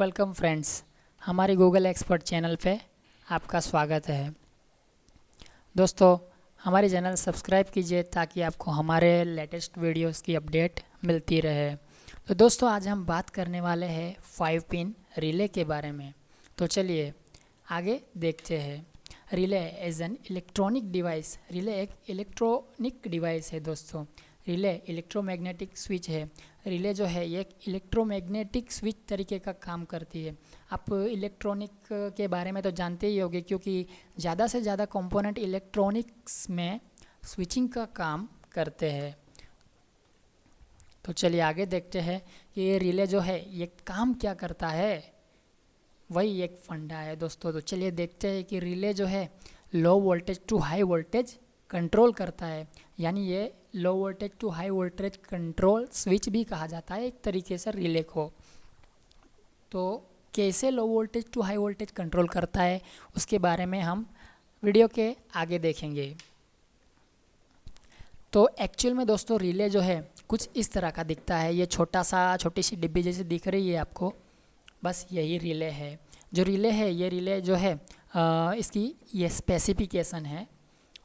Welcome friends, हमारे Google expert channel पे आपका स्वागत है। दोस्तों, हमारे चैनल सब्सक्राइब कीजिए ताकि आपको हमारे लेटेस्ट वीडियोस की अपडेट मिलती रहे। तो दोस्तों, आज हम बात करने वाले हैं 5 पिन रिले के बारे में। तो चलिए आगे देखते हैं। Relay as an electronic device. Relay एक इलेक्ट्रॉनिक डिवाइस है दोस्तों। रिले इलेक्ट्रोमैग्नेटिक स्विच है। रिले जो है ये एक इलेक्ट्रोमैग्नेटिक स्विच तरीके का काम करती है। आप इलेक्ट्रॉनिक के बारे में तो जानते ही होंगे, क्योंकि ज़्यादा से ज़्यादा कंपोनेंट इलेक्ट्रॉनिक्स में स्विचिंग का काम करते हैं। तो चलिए आगे देखते हैं कि ये रिले जो है ये काम क्या करता है। वही एक फंडा है दोस्तों। तो चलिए देखते हैं कि रिले जो है low voltage to high voltage control करता है। यानी ये low voltage to high voltage control switch भी कहा जाता है एक तरीके से रिले को। तो कैसे low voltage to high voltage control करता है उसके बारे में हम वीडियो के आगे देखेंगे। तो एक्चुअल में दोस्तों रिले जो है कुछ इस तरह का दिखता है। ये छोटी सी डिब्बी जैसे दिख रही है आपको, बस यही रिले है। जो रिले है ये रिले जो है इसकी ये स्पेसिफिकेशन है।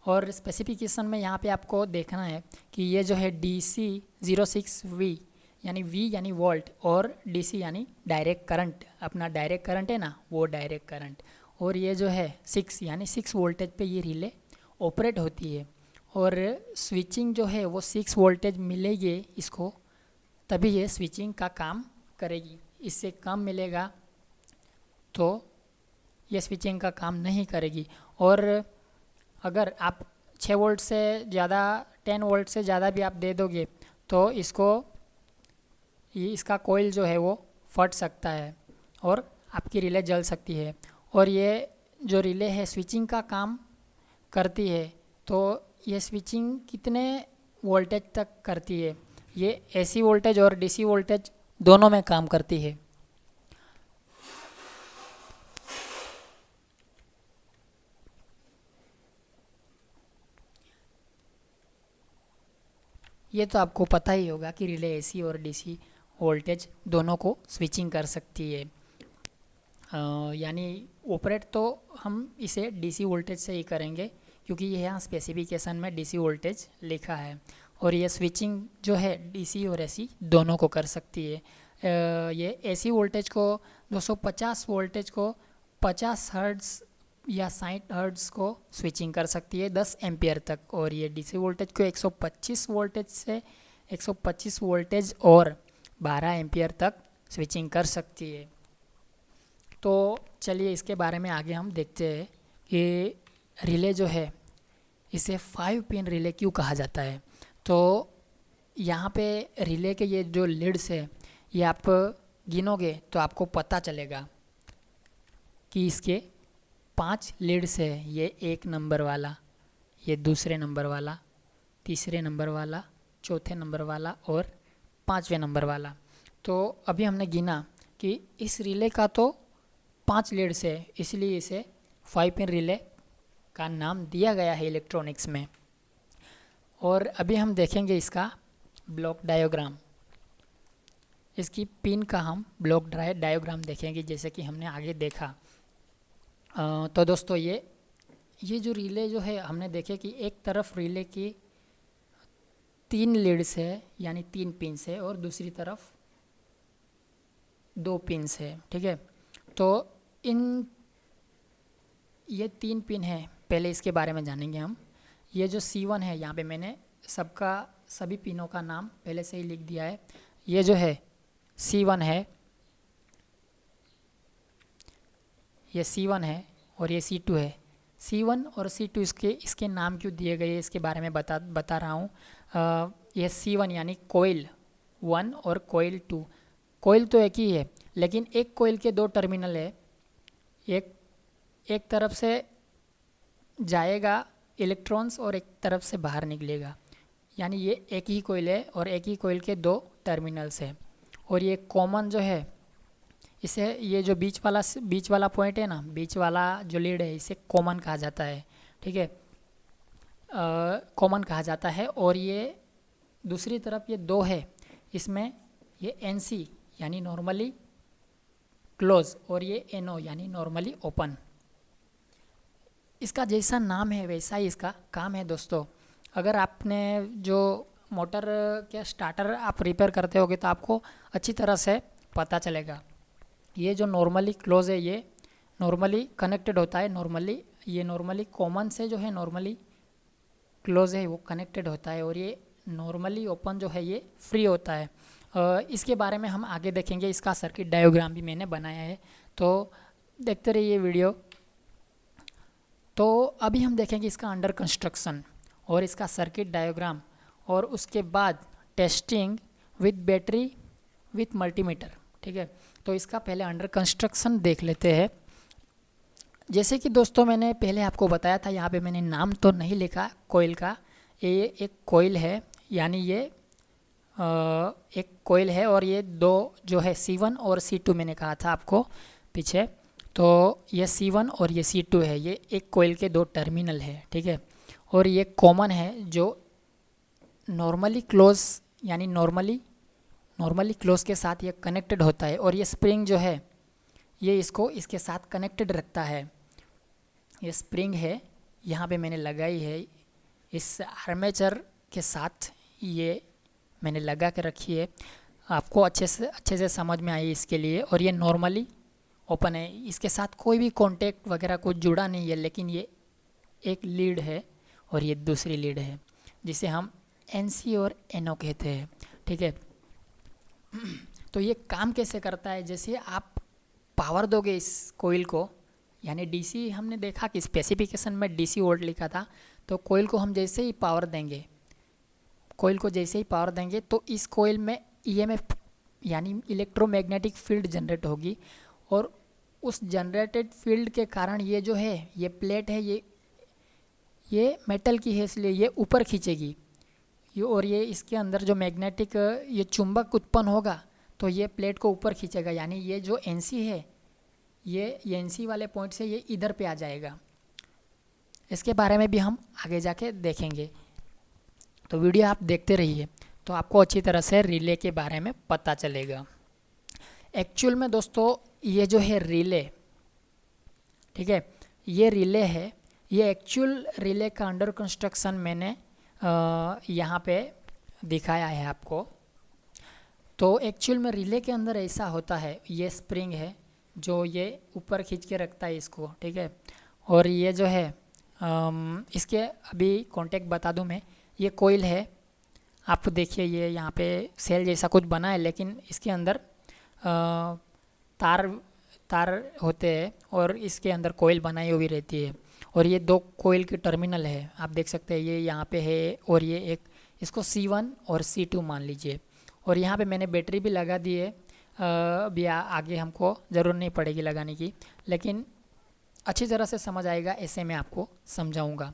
और स्पेसिफिकेशन में यहाँ पे आपको देखना है कि ये जो है DC06V यानी V यानी वोल्ट और DC यानी डायरेक्ट करंट, अपना डायरेक्ट करंट है ना, वो डायरेक्ट करंट। और ये जो है 6 यानी 6 वोल्टेज पे ये रिले ऑपरेट होती है। और स्विचिंग जो है वो 6 वोल्टेज मिलेगी इसको, तभी ये स्विचिंग का काम करेगी। इससे कम मिलेगा तो ये स्विचिंग का काम नहीं करेगी। और अगर आप 6 वोल्ट से ज़्यादा 10 वोल्ट से ज़्यादा भी आप दे दोगे तो इसका कोयल जो है वो फट सकता है और आपकी रिले जल सकती है। और ये जो रिले है स्विचिंग का काम करती है। तो ये स्विचिंग कितने वोल्टेज तक करती है? ये AC वोल्टेज और DC वोल्टेज दोनों में काम करती है। ये तो आपको पता ही होगा कि रिले AC और DC वोल्टेज दोनों को स्विचिंग कर सकती है। यानी ऑपरेट तो हम इसे DC वोल्टेज से ही करेंगे, क्योंकि ये यहाँ स्पेसिफिकेशन में DC वोल्टेज लिखा है। और ये स्विचिंग जो है DC और AC दोनों को कर सकती है। ये AC वोल्टेज को 250 वोल्टेज को 50 हर्ट्ज़ या 60 हर्ट्ज़ को स्विचिंग कर सकती है 10 एम्पियर तक। और ये DC वोल्टेज को 125 वोल्टेज से 125 वोल्टेज और 12 एम्पियर तक स्विचिंग कर सकती है। तो चलिए इसके बारे में आगे हम देखते हैं कि रिले जो है इसे 5 पिन रिले क्यों कहा जाता है। तो यहाँ पे रिले के ये जो लीड्स है ये आप गिनोगे तो आपको पता चलेगा कि इसके 5 लीड्स है। ये 1 नंबर वाला, ये दूसरे नंबर वाला, तीसरे नंबर वाला, चौथे नंबर वाला और 5वें नंबर वाला। तो अभी हमने गिना कि इस रिले का तो 5 लीड्स है, इसलिए इसे 5 पिन रिले का नाम दिया गया है इलेक्ट्रॉनिक्स में। और अभी हम देखेंगे इसका ब्लॉक डायग्राम। इसकी पिन का हम ब्लॉक डायग्राम देखेंगे, जैसे कि हमने आगे देखा। तो दोस्तों ये जो रिले जो है हमने देखे कि एक तरफ रिले की 3 लीड्स है यानी 3 पिन्स है और दूसरी तरफ 2 पिन्स है। ठीक है, तो ये 3 पिन है। पहले इसके बारे में जानेंगे हम। ये जो C1 है, यहाँ पे मैंने सभी पिनों का नाम पहले से ही लिख दिया है। ये जो है C1 है, ये C1 है और ये C2 है। C1 और C2 इसके नाम क्यों दिए गए इसके बारे में बता रहा हूँ। ये C1 यानी कोयल 1 और कोयल 2। कोयल तो एक ही है, लेकिन एक कोयल के 2 टर्मिनल है। एक तरफ से जाएगा इलेक्ट्रॉन्स और एक तरफ से बाहर निकलेगा। यानी ये एक ही कोयल है और एक ही कोयल के 2 टर्मिनल्स है। और ये कॉमन जो है इसे, ये जो बीच वाला पॉइंट है ना, बीच वाला जो लीड है, इसे कॉमन कहा जाता है। ठीक है, कॉमन कहा जाता है। और ये दूसरी तरफ ये 2 है, इसमें ये NC यानी नॉर्मली क्लोज और ये NO यानी नॉर्मली ओपन। इसका जैसा नाम है वैसा ही इसका काम है दोस्तों। अगर आपने जो मोटर के स्टार्टर आप रिपेयर करते होगे तो आपको अच्छी तरह से पता चलेगा। ये जो नॉर्मली क्लोज है ये नॉर्मली कनेक्टेड होता है, नॉर्मली कॉमन से जो है नॉर्मली क्लोज है वो कनेक्टेड होता है, और ये नॉर्मली ओपन जो है ये फ्री होता है। इसके बारे में हम आगे देखेंगे। इसका सर्किट डायग्राम भी मैंने बनाया है, तो देखते रहिए वीडियो। तो अभी हम देखेंगे इसका अंडर कंस्ट्रक्शन और इसका सर्किट डायग्राम, और उसके बाद testing with battery with multimeter. ठीक है, तो इसका पहले अंडर कंस्ट्रक्शन देख लेते हैं। जैसे कि दोस्तों मैंने पहले आपको बताया था, यहाँ पे मैंने नाम तो नहीं लिखा कोयल का। ये एक कोयल है, यानी ये एक कोयल है, और ये दो जो है C1 और C2 मैंने कहा था आपको पीछे। तो ये C1 और ये C2 है, ये एक कोयल के दो टर्मिनल है। ठीक है, और ये कॉमन है जो नॉर्मली क्लोज यानी नॉर्मली क्लोज के साथ ये कनेक्टेड होता है, और ये स्प्रिंग जो है ये इसको इसके साथ कनेक्टेड रखता है। ये स्प्रिंग है यहाँ पे मैंने लगाई है, इस आर्मेचर के साथ ये मैंने लगा के रखी है, आपको अच्छे से समझ में आई इसके लिए। और ये नॉर्मली ओपन है, इसके साथ कोई भी कॉन्टेक्ट वगैरह कुछ जुड़ा नहीं है, लेकिन ये एक लीड है और ये दूसरी लीड है जिसे हम NC और NO कहते हैं। ठीक है, तो ये काम कैसे करता है, जैसे आप पावर दोगे इस कोयल को, यानी DC हमने देखा कि स्पेसिफिकेशन में DC वोल्ट लिखा था, तो कोयल को हम जैसे ही पावर देंगे तो इस कोयल में EMF यानी इलेक्ट्रोमैग्नेटिक फील्ड जनरेट होगी, और उस जनरेटेड फील्ड के कारण ये जो है ये प्लेट है ये मेटल की है, इसलिए ये ऊपर खींचेगी और ये इसके अंदर जो मैग्नेटिक ये चुंबक उत्पन्न होगा तो ये प्लेट को ऊपर खींचेगा, यानी ये जो NC है ये NC वाले पॉइंट से ये इधर पे आ जाएगा। इसके बारे में भी हम आगे जाके देखेंगे, तो वीडियो आप देखते रहिए तो आपको अच्छी तरह से रिले के बारे में पता चलेगा। एक्चुअल में दोस्तों ये जो है रिले, ठीक है, ये रिले है, ये एक्चुअल रिले का अंडर कंस्ट्रक्शन मैंने यहाँ पे दिखाया है आपको। तो एक्चुअल में रिले के अंदर ऐसा होता है, ये स्प्रिंग है जो ये ऊपर खींच के रखता है इसको। ठीक है, और ये जो है इसके अभी कांटेक्ट बता दूं मैं, ये कोयल है, आप देखिए ये यहाँ पे सेल जैसा कुछ बना है, लेकिन इसके अंदर तार होते हैं और इसके अंदर कोयल बनाई हुई रहती है, और ये दो कोयल के टर्मिनल है, आप देख सकते हैं ये यहाँ पे है, और ये एक इसको C1 और C2 मान लीजिए, और यहाँ पे मैंने बैटरी भी लगा दी है। अभी आगे हमको ज़रूरत नहीं पड़ेगी लगाने की, लेकिन अच्छी तरह से समझ आएगा ऐसे मैं आपको समझाऊंगा।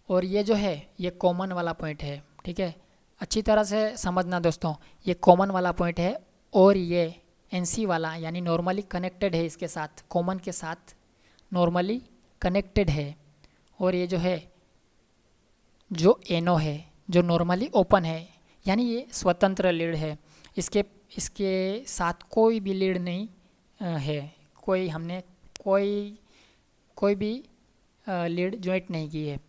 और ये जो है ये कॉमन वाला पॉइंट है। ठीक है, अच्छी तरह से समझना दोस्तों, ये कॉमन वाला पॉइंट है, और ये NC वाला यानी नॉर्मली कनेक्टेड है, इसके साथ कॉमन के साथ नॉर्मली कनेक्टेड है, और ये जो है जो NO है जो नॉर्मली ओपन है, यानी ये स्वतंत्र लीड है, इसके साथ कोई भी लीड नहीं है, हमने कोई भी लीड जॉइंट नहीं की है।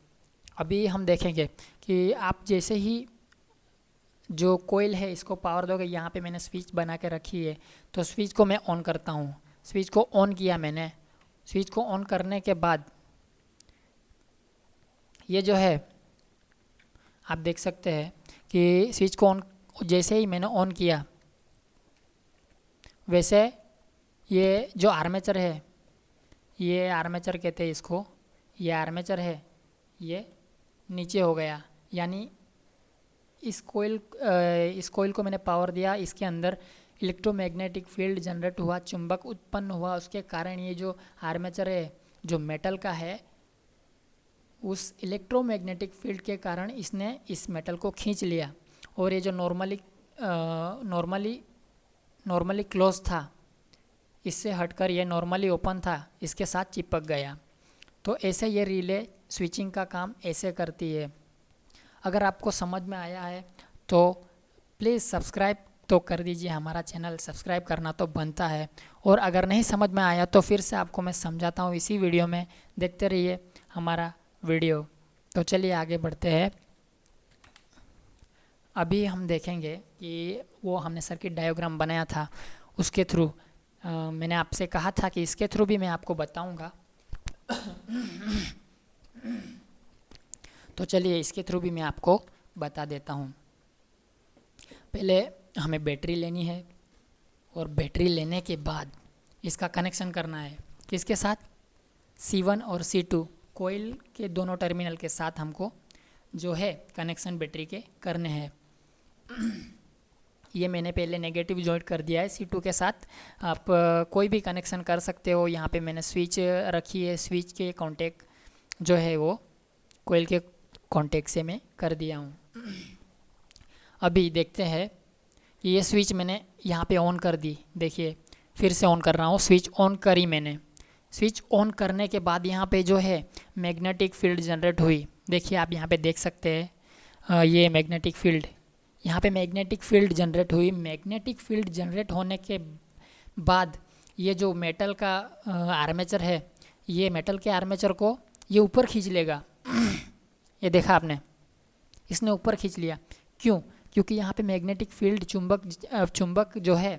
अभी हम देखेंगे कि आप जैसे ही जो कोयल है इसको पावर दोगे, यहाँ पे मैंने स्विच बना के रखी है, तो स्विच को मैं ऑन करता हूँ, स्विच को ऑन किया मैंने, स्विच को ऑन करने के बाद ये जो है आप देख सकते हैं कि स्विच को ऑन जैसे ही मैंने ऑन किया, वैसे ये जो आर्मेचर है, ये आर्मेचर कहते हैं इसको, ये आर्मेचर है ये नीचे हो गया, यानी इस कोयल को मैंने पावर दिया, इसके अंदर इलेक्ट्रोमैग्नेटिक फील्ड जनरेट हुआ, चुंबक उत्पन्न हुआ, उसके कारण ये जो आर्मेचर है जो मेटल का है, उस इलेक्ट्रोमैग्नेटिक फील्ड के कारण इसने इस मेटल को खींच लिया, और ये जो नॉर्मली क्लोज था, इससे हटकर ये नॉर्मली ओपन था, इसके साथ चिपक गया। तो ऐसे ये रिले स्विचिंग का काम ऐसे करती है। अगर आपको समझ में आया है तो प्लीज़ सब्सक्राइब तो कर दीजिए, हमारा चैनल सब्सक्राइब करना तो बनता है। और अगर नहीं समझ में आया तो फिर से आपको मैं समझाता हूँ इसी वीडियो में, देखते रहिए हमारा वीडियो। तो चलिए आगे बढ़ते हैं। अभी हम देखेंगे कि वो हमने सर्किट डायग्राम बनाया था उसके थ्रू, मैंने आपसे कहा था कि इसके थ्रू भी मैं आपको बताऊंगा। तो चलिए इसके थ्रू भी मैं आपको बता देता हूँ। पहले हमें बैटरी लेनी है और बैटरी लेने के बाद इसका कनेक्शन करना है किसके साथ, C1 और C2 कोयल के दोनों टर्मिनल के साथ हमको जो है कनेक्शन बैटरी के करने हैं। ये मैंने पहले नेगेटिव जॉइंट कर दिया है C2 के साथ। आप कोई भी कनेक्शन कर सकते हो। यहाँ पे मैंने स्विच रखी है, स्विच के कॉन्टेक्ट जो है वो कोयल के कॉन्टेक्ट से मैं कर दिया हूँ। अभी देखते हैं कि ये स्विच मैंने यहाँ पे ऑन कर दी। देखिए फिर से ऑन कर रहा हूँ, स्विच ऑन करी मैंने। स्विच ऑन करने के बाद यहाँ पे जो है मैग्नेटिक फील्ड जनरेट हुई। देखिए आप यहाँ पे देख सकते हैं, ये मैग्नेटिक फील्ड, यहाँ पे मैग्नेटिक फील्ड जनरेट हुई। मैग्नेटिक फील्ड जनरेट होने के बाद ये जो मेटल का आर्मेचर है, ये मेटल के आर्मेचर को ये ऊपर खींच लेगा। ये देखा आपने, इसने ऊपर खींच लिया। क्यों? क्योंकि यहाँ पे मैग्नेटिक फील्ड चुंबक जो है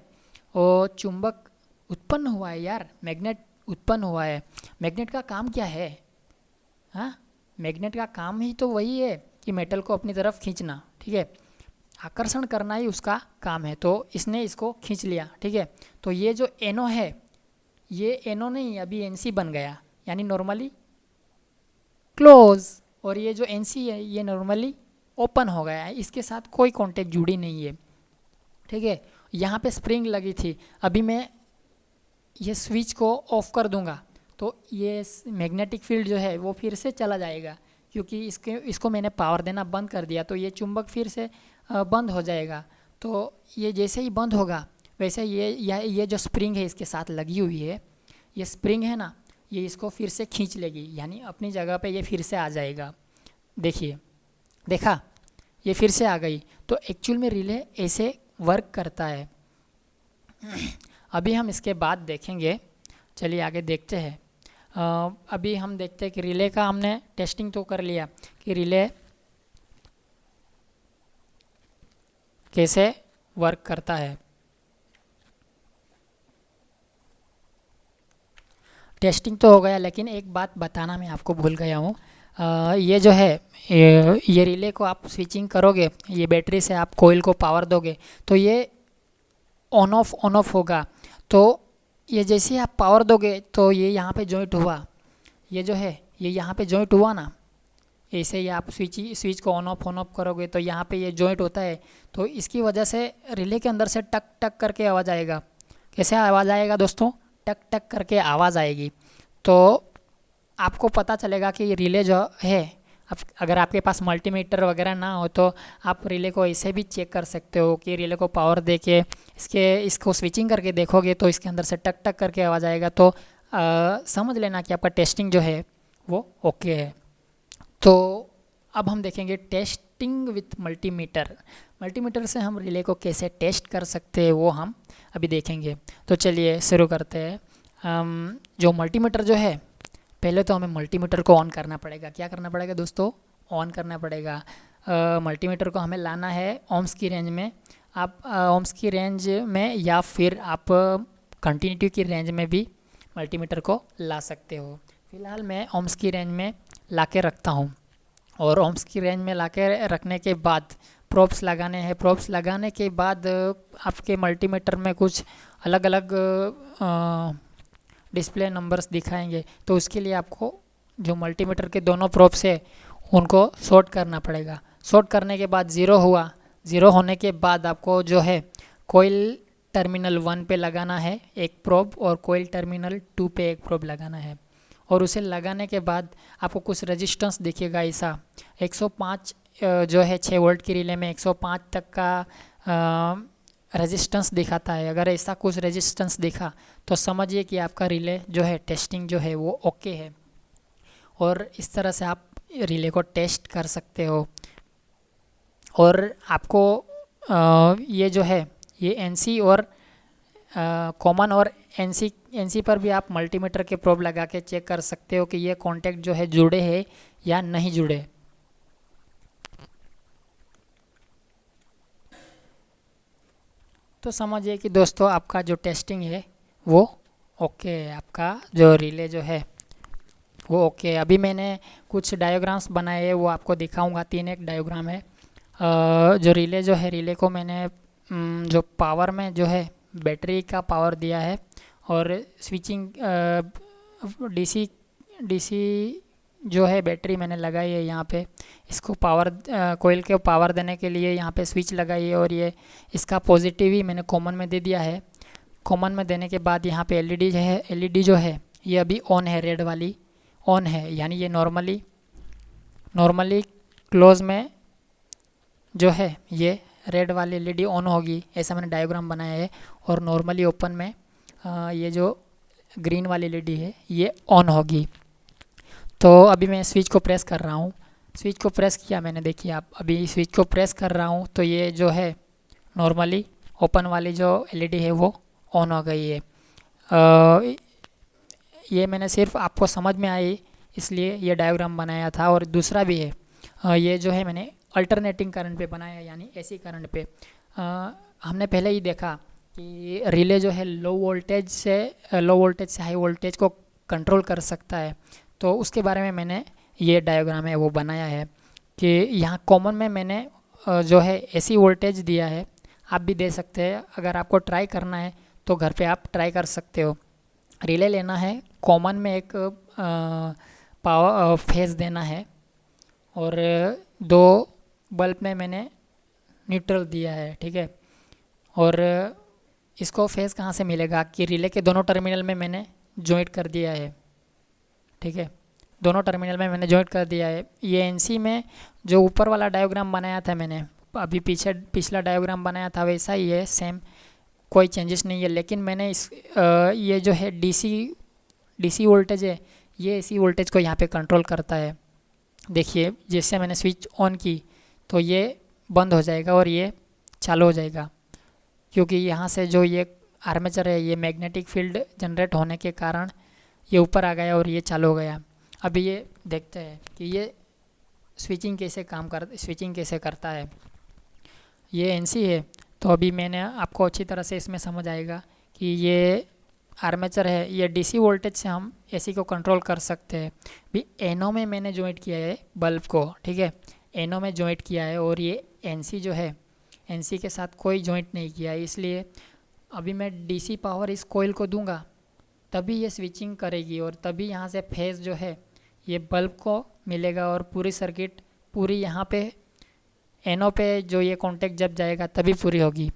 वो चुंबक उत्पन्न हुआ है यार, मैग्नेट उत्पन्न हुआ है। मैग्नेट का काम क्या है? हाँ, मैग्नेट का काम ही तो वही है कि मेटल को अपनी तरफ खींचना, ठीक है, आकर्षण करना ही उसका काम है। तो इसने इसको खींच लिया, ठीक है। तो ये जो NO है, ये NO नहीं, अभी NC बन गया, यानी नॉर्मली क्लोज। और ये जो NC है ये नॉर्मली ओपन हो गया है, इसके साथ कोई कॉन्टेक्ट जुड़ी नहीं है, ठीक है। यहाँ पे स्प्रिंग लगी थी, अभी मैं ये स्विच को ऑफ कर दूंगा तो ये मैग्नेटिक फील्ड जो है वो फिर से चला जाएगा, क्योंकि इसको मैंने पावर देना बंद कर दिया। तो ये चुंबक फिर से बंद हो जाएगा। तो ये जैसे ही बंद होगा वैसे ये जो स्प्रिंग है इसके साथ लगी हुई है, ये स्प्रिंग है ना, ये इसको फिर से खींच लेगी, यानी अपनी जगह पे ये फिर से आ जाएगा। देखिए, देखा, ये फिर से आ गई। तो एक्चुअल में रिले ऐसे वर्क करता है। अभी हम इसके बाद देखेंगे, चलिए आगे देखते हैं। अभी हम देखते हैं कि रिले का हमने टेस्टिंग तो कर लिया कि रिले कैसे वर्क करता है। टेस्टिंग तो हो गया, लेकिन एक बात बताना मैं आपको भूल गया हूँ। ये जो है ये रिले को आप स्विचिंग करोगे, ये बैटरी से आप कोयल को पावर दोगे तो ये ऑन ऑफ होगा। तो ये जैसे ही आप पावर दोगे तो ये यहाँ पे जॉइंट हुआ, ये जो है ये यहाँ पे जॉइंट हुआ ना, ऐसे ही आप स्विच को ऑन ऑफ करोगे तो यहाँ पे ये जॉइंट होता है। तो इसकी वजह से रिले के अंदर से टक टक करके आवाज़ आएगा। कैसे आवाज़ आएगा दोस्तों? टक टक करके आवाज़ आएगी। तो आपको पता चलेगा कि रिले जो है, अगर आपके पास मल्टीमीटर वगैरह ना हो तो आप रिले को ऐसे भी चेक कर सकते हो कि रिले को पावर दे के इसको स्विचिंग करके देखोगे तो इसके अंदर से टक टक करके आवाज़ आएगा। तो समझ लेना कि आपका टेस्टिंग जो है वो ओके है। तो अब हम देखेंगे टेस्टिंग विथ मल्टीमीटर। मल्टीमीटर से हम रिले को कैसे टेस्ट कर सकते हैं वो हम अभी देखेंगे। तो चलिए शुरू करते हैं। जो मल्टीमीटर जो है, पहले तो हमें मल्टीमीटर को ऑन करना पड़ेगा। क्या करना पड़ेगा दोस्तों? ऑन करना पड़ेगा। मल्टीमीटर को हमें लाना है ओम्स की रेंज में। आप ओम्स की रेंज में या फिर आप कंटिन्यूटी की रेंज में भी मल्टीमीटर को ला सकते हो। फ़िलहाल मैं ओम्स की रेंज में ला के रखता हूँ। और ओम्स की रेंज में ला के रखने के बाद प्रोब्स लगाने हैं। प्रोब्स लगाने के बाद आपके मल्टीमीटर में कुछ अलग अलग डिस्प्ले नंबर्स दिखाएंगे। तो उसके लिए आपको जो मल्टीमीटर के दोनों प्रोब्स है उनको शॉर्ट करना पड़ेगा। शॉर्ट करने के बाद ज़ीरो हुआ। ज़ीरो होने के बाद आपको जो है कोयल टर्मिनल 1 पे लगाना है एक प्रोब और कोयल टर्मिनल 2 पे एक प्रोब लगाना है। और उसे लगाने के बाद आपको कुछ रेजिस्टेंस दिखेगा ऐसा 105 जो है 6 वोल्ट की रिले में 105 तक का रेजिस्टेंस दिखाता है। अगर ऐसा कुछ रेजिस्टेंस दिखा तो समझिए कि आपका रिले जो है टेस्टिंग जो है वो ओके है। और इस तरह से आप रिले को टेस्ट कर सकते हो। और आपको ये जो है ये एनसी और कॉमन और एनसी पर भी आप मल्टीमीटर के प्रोब लगा के चेक कर सकते हो कि ये कॉन्टैक्ट जो है जुड़े हैं या नहीं जुड़े। तो समझिए कि दोस्तों आपका जो टेस्टिंग है वो ओके है, आपका जो रिले जो है वो ओके है। अभी मैंने कुछ डायग्राम्स बनाए हैं, वो आपको दिखाऊंगा। 3 एक डायग्राम है। जो रिले जो है, रिले को मैंने जो पावर में जो है बैटरी का पावर दिया है और स्विचिंग डीसी डीसी जो है बैटरी मैंने लगाई है यहाँ पे। इसको पावर कोयल के पावर देने के लिए यहाँ पे स्विच लगाई है और ये इसका पॉजिटिव ही मैंने कॉमन में दे दिया है। कॉमन में देने के बाद यहाँ पे एलईडी जो है, एलईडी जो है ये अभी ऑन है, रेड वाली ऑन है, यानी ये नॉर्मली क्लोज में जो है ये रेड वाली एलईडी ऑन होगी, ऐसा मैंने डायग्राम बनाया है। और नॉर्मली ओपन में ये जो ग्रीन वाली एलईडी है ये ऑन होगी। तो अभी मैं स्विच को प्रेस कर रहा हूँ, स्विच को प्रेस किया मैंने, देखिए आप, अभी स्विच को प्रेस कर रहा हूँ तो ये जो है नॉर्मली ओपन वाली जो एलईडी है वो ऑन हो गई है। ये मैंने सिर्फ आपको समझ में आई इसलिए ये डायग्राम बनाया था। और दूसरा भी है, ये जो है मैंने अल्टरनेटिंग करंट पे बनाया, यानी एसी करंट पे। हमने पहले ही देखा कि रिले जो है लो वोल्टेज से हाई वोल्टेज को कंट्रोल कर सकता है, तो उसके बारे में मैंने ये डायग्राम है वो बनाया है कि यहाँ कॉमन में मैंने जो है एसी वोल्टेज दिया है। आप भी दे सकते हैं, अगर आपको ट्राई करना है तो घर पे आप ट्राई कर सकते हो। रिले लेना है, कॉमन में एक पावर फेज देना है और 2 बल्ब में मैंने न्यूट्रल दिया है, ठीक है। और इसको फेज कहाँ से मिलेगा कि रिले के दोनों टर्मिनल में मैंने जॉइंट कर दिया है, ठीक है, दोनों टर्मिनल में मैंने जॉइंट कर दिया है। ये एनसी में जो ऊपर वाला डायग्राम बनाया था मैंने, अभी पिछला डायग्राम बनाया था वैसा ही है, सेम, कोई चेंजेस नहीं है। लेकिन मैंने ये जो है डीसी वोल्टेज है, ये एसी वोल्टेज को यहाँ पे कंट्रोल करता है। देखिए जैसे मैंने स्विच ऑन की तो ये बंद हो जाएगा और ये चालू हो जाएगा, क्योंकि यहाँ से जो ये आर्मेचर है ये मैग्नेटिक फील्ड जनरेट होने के कारण ये ऊपर आ गया और ये चालू हो गया। अभी ये देखते हैं कि ये स्विचिंग कैसे करता है। ये एनसी है, तो अभी मैंने आपको अच्छी तरह से इसमें समझ आएगा कि ये आर्मेचर है, ये डीसी वोल्टेज से हम एसी को कंट्रोल कर सकते हैं। भी एनो में मैंने जॉइंट किया है बल्ब को, ठीक है, एनो में जॉइंट किया है और ये एनसी जो है, एनसी के साथ कोई जॉइंट नहीं किया है। इसलिए अभी मैं डीसी पावर इस कोयल को दूंगा तभी ये स्विचिंग करेगी और तभी यहाँ से फेज जो है ये बल्ब को मिलेगा और पूरी सर्किट पूरी यहाँ पे एनो पे जो ये कॉन्टेक्ट जब जाएगा तभी पूरी होगी।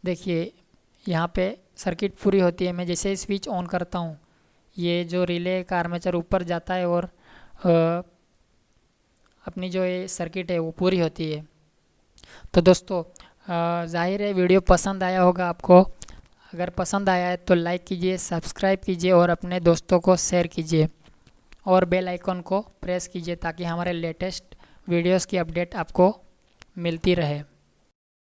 देखिए यहाँ पे सर्किट पूरी होती है। मैं जैसे ही स्विच ऑन करता हूँ ये जो रिले का आर्मेचर ऊपर जाता है और अपनी जो ये सर्किट है वो पूरी होती है। तो दोस्तों जाहिर है वीडियो पसंद आया होगा आपको। अगर पसंद आया है तो लाइक कीजिए, सब्सक्राइब कीजिए और अपने दोस्तों को शेयर कीजिए और बेल आइकन को प्रेस कीजिए ताकि हमारे लेटेस्ट वीडियोस की अपडेट आपको मिलती रहे।